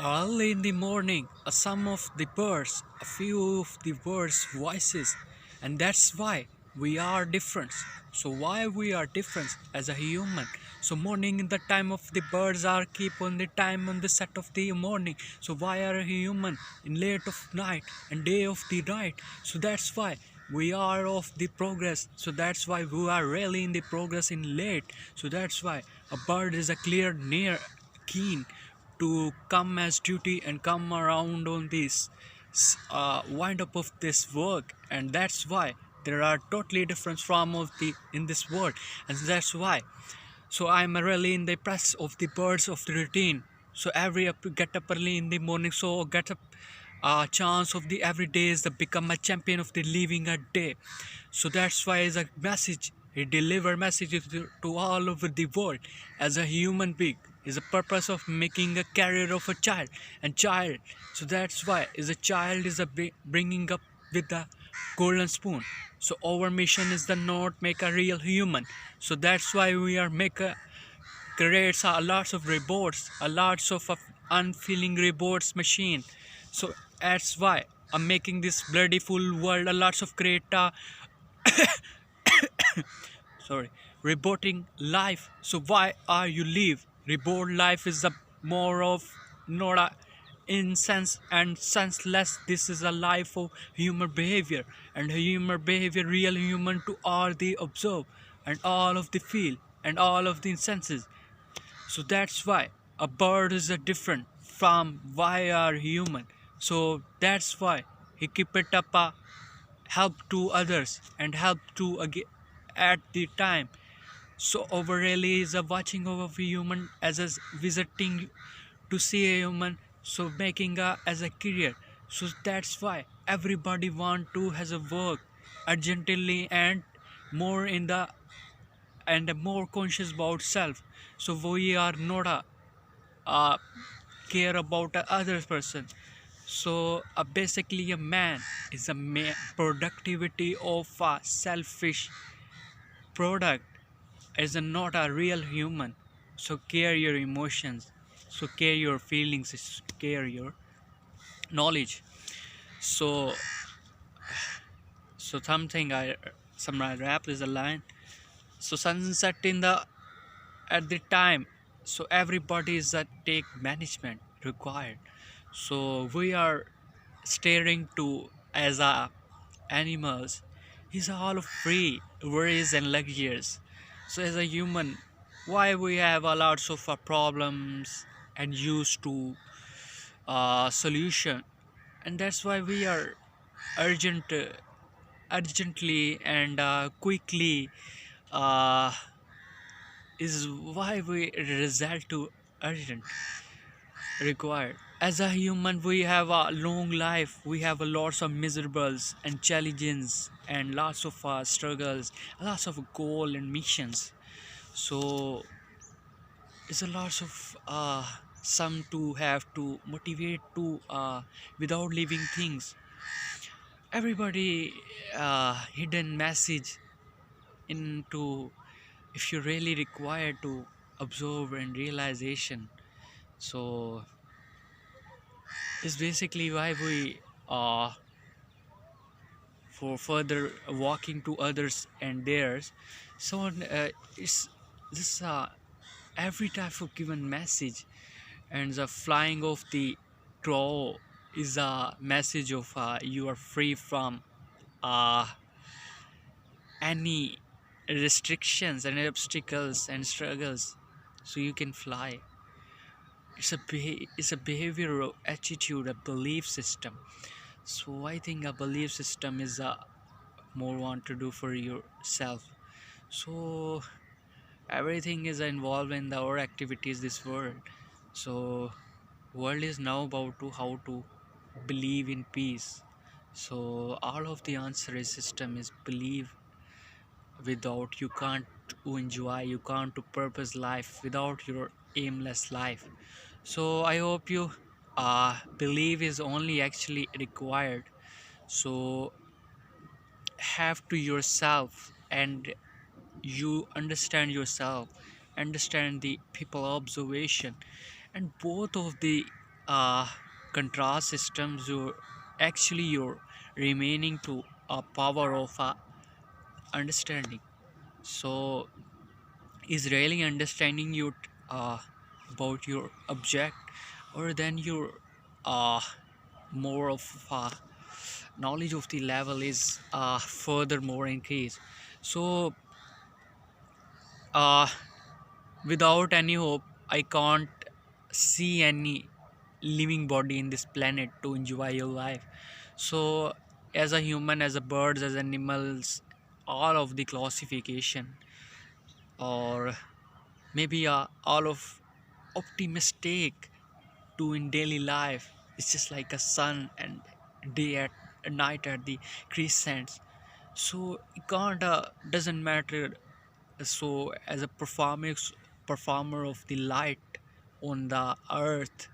Early in the morning, some of the birds, a few of the birds' voices, and that's why we are different. So why we are different as a human? So morning in the time of the birds are keep on the time on the set of the morning. So why are a human in late of night and day of the night? So that's why we are of the progress. So that's why we are really in the progress in late. So that's why a bird is a clear near keen to come as duty and come around on this wind up of this work, and that's why there are totally different from of the in this world, and that's why so I'm really in the press of the birds of the routine. So every up get up early in the morning, so get up chance of the every day is to become a champion of the living a day. So that's why as a message he deliver messages to all over the world as a human being is a purpose of making a career of a child and child. So that's why is a child is a bringing up with the golden spoon. So our mission is the not make a real human. So that's why we are make a creates a lots of robots, a lots of unfeeling robots machine. So that's why I'm making this bloody full world a lots of create sorry roboting life. So why are you live robot life is a more of not a in sense and senseless. This is a life of human behavior, and human behavior real human to all the observe and all of the feel and all of the senses. So that's why a bird is a different from why are human. So that's why he keep it up help to others and help to at the time. So over really is a watching over a human as a visiting to see a human, so making a as a career. So that's why everybody want to has a work urgently and more in the and more conscious about self. So we are not a uh, care about a other person. So basically a man is a productivity of a selfish product is not a real human. So care your emotions, so care your feelings, care your knowledge. So something I some rap is a line. So sunset in the at the time, so everybody is a take management required. So we are staring to as a animals is all free worries and luxuries. So as a human, why we have a lots of problems and used to solution, and that's why we are urgent urgently and quickly uh, is why we result to urgent required. As a human, we have a long life, we have a lots of miserables and challenges and lots of struggles, lots of goal and missions. So it's a lots of some to have to motivate to without leaving things. Everybody hidden message into if you really require to observe and realization. So it's basically why we for further walking to others and theirs. So it's this every type of given message, and the flying of the crow is a message of you are free from uh, any restrictions and obstacles and struggles, so you can fly. It's a behavioral attitude, a belief system. So I think a belief system is a more want to do for yourself. So everything is involved in the our activities this world. So world is now about to how to believe in peace. So all of the answer is system is believe. Without you can't enjoy, you can't to purpose life without your aimless life. So I hope you believe is only actually required. So have to yourself, and you understand yourself, understand the people observation, and both of the uh, contrast systems, you're remaining to a power of understanding. So is really understanding you uh, about your object, or then your uh, more of knowledge of the level is furthermore increased. So uh, without any hope, I can't see any living body in this planet to enjoy your life. So as a human, as a birds, as animals, all of the classification, or maybe all of optimistic to in daily life, it's just like a sun and day at night at the crescents. So it can't doesn't matter. So as a performer of the light on the earth,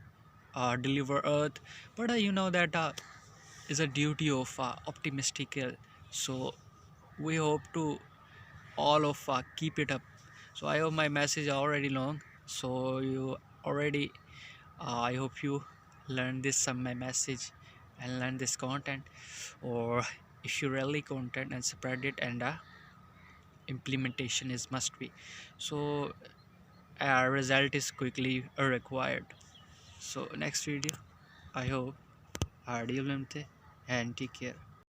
deliver earth, but you know that is a duty of optimistic. So we hope to all of keep it up. So I hope my message already long, so you already I hope you learn this some my message and learn this content, or if you really content and spread it, and implementation is must be. So result is quickly required. So next video, I hope, deal and take care.